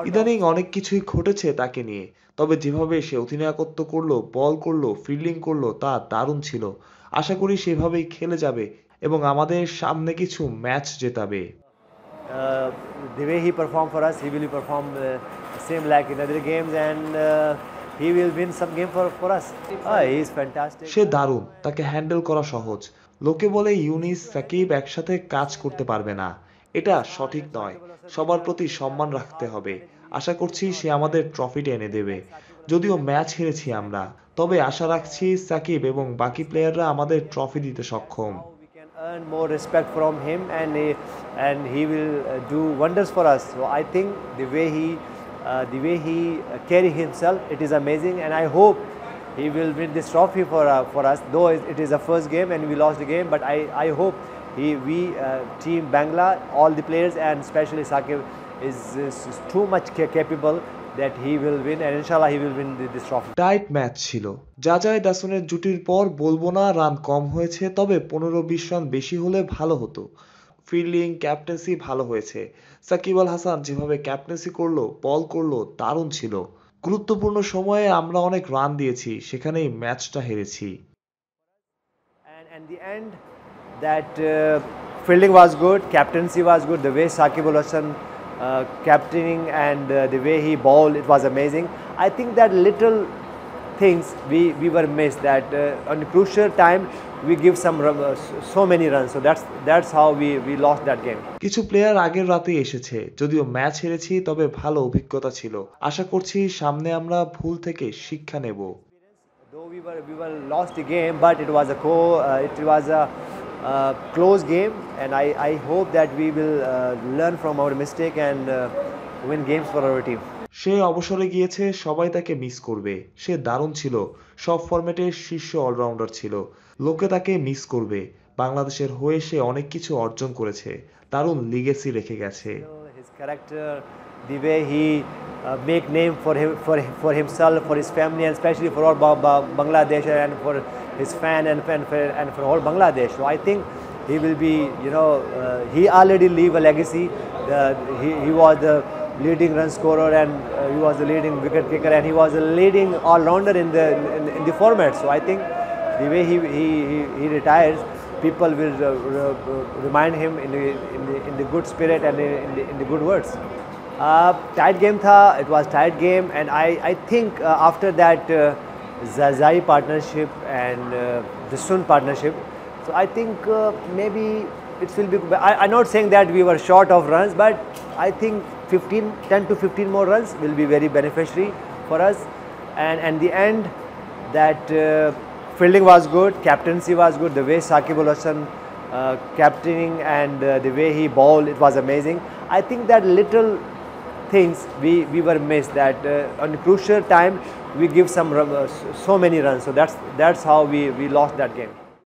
ইদানিং অনেক কিছুই ঘটেছে তাকে নিয়ে, তবে যেভাবে সে অধিনায়কত্ব করলো, বল করলো, ফিল্ডিং করলো তা দারুণ ছিল। আশা করি সেভাবেই খেলে যাবে এবং আমাদের সামনে কিছু match জেতাবে। uh, the way he performed for us, he will perform same like in other games, and he will win some game for us. He is fantastic. সে দারুণ, তাকে হ্যান্ডেল করা সহজ। লোকে বলে ইউনিস সাকিব একসাথে কাজ করতে পারবে না। এটা সঠিক নয়। সবার প্রতি সম্মান রাখতে হবে। আশা করছি সে আমাদের ট্রফিটা এনে দেবে। যদিও ম্যাচ হেরেছি আমরা, তবে আশা রাখছি সাকিব এবং বাকি প্লেয়াররা আমাদের ট্রফি দিতে সক্ষম। We can earn more respect from him, and he will do wonders for us. So I think the way he carry himself, it is amazing, and I hope he will win this trophy for us. Though it is the first game and we lost the game, but I hope we team Bangla, all the players and especially Sakib is too much capable that he will win, and inshallah he will win this trophy. Tight match ছিল। জাজায় দাসনের জুটির পর বলবো না run কম হয়েছে, তবে 15-20 run বেশি হলে ভালো হতো। ফিল্ডিং, ক্যাপ্টেন্সি ভালো হয়েছে। সাকিব আল হাসান যেভাবে ক্যাপ্টেন্সি করলো, বল করলো, দারুণ ছিল। গুরুত্বপূর্ণ সময়ে আমরা অনেক রান দিয়েছি, সেখানেই ম্যাচটা হেরেছি। And the end, that fielding was good, captaincy was good, the way Sakib Al Hasan captaining and the way he bowled, it was amazing. I think that little things we were missed, that on the crucial time we give so many runs, so that's how we lost that game. কিছু player আগের রাতে এসেছে, যদিও match হেরেছি, তবে ভালো অভিজ্ঞতা ছিল। আশা করছি সামনে আমরা ভুল থেকে শিক্ষা নেব। Though we were lost the game, but it was a close game, and I hope that we will learn from our mistake and win games for our team. সে অবসরে গিয়েছে, সবাই তাকে মিস করবে। সে দারুণ ছিল, সব ফরম্যাটের শীর্ষ অলরাউন্ডার ছিল। লোকে তাকে মিস করবে। বাংলাদেশের হয়ে সে অনেক কিছু অর্জন করেছে, দারুণ লিগেসি রেখে গেছে। His character, the way he make name for himself, for his family, and especially for all Bangladesh, and for his fan and for all Bangladesh. So I think he will be, he already leave a legacy. He was the leading run scorer, and he was the leading wicket kicker, and he was the leading all-rounder in the format. So I think the way he retires, people will remind him in the good spirit and in the good words. Tight game tha, it was tight game, and I think after that Zazai partnership and the Sun partnership, so I think maybe it will be. I'm not saying that we were short of runs, but I think 10 to 15 more runs will be very beneficiary for us. And the end, that fielding was good, captaincy was good, the way Sakib Al Hasan captaining and the way he bowled, it was amazing. I think that little things we were missed, that on the crucial time we give so many runs, so that's how we lost that game.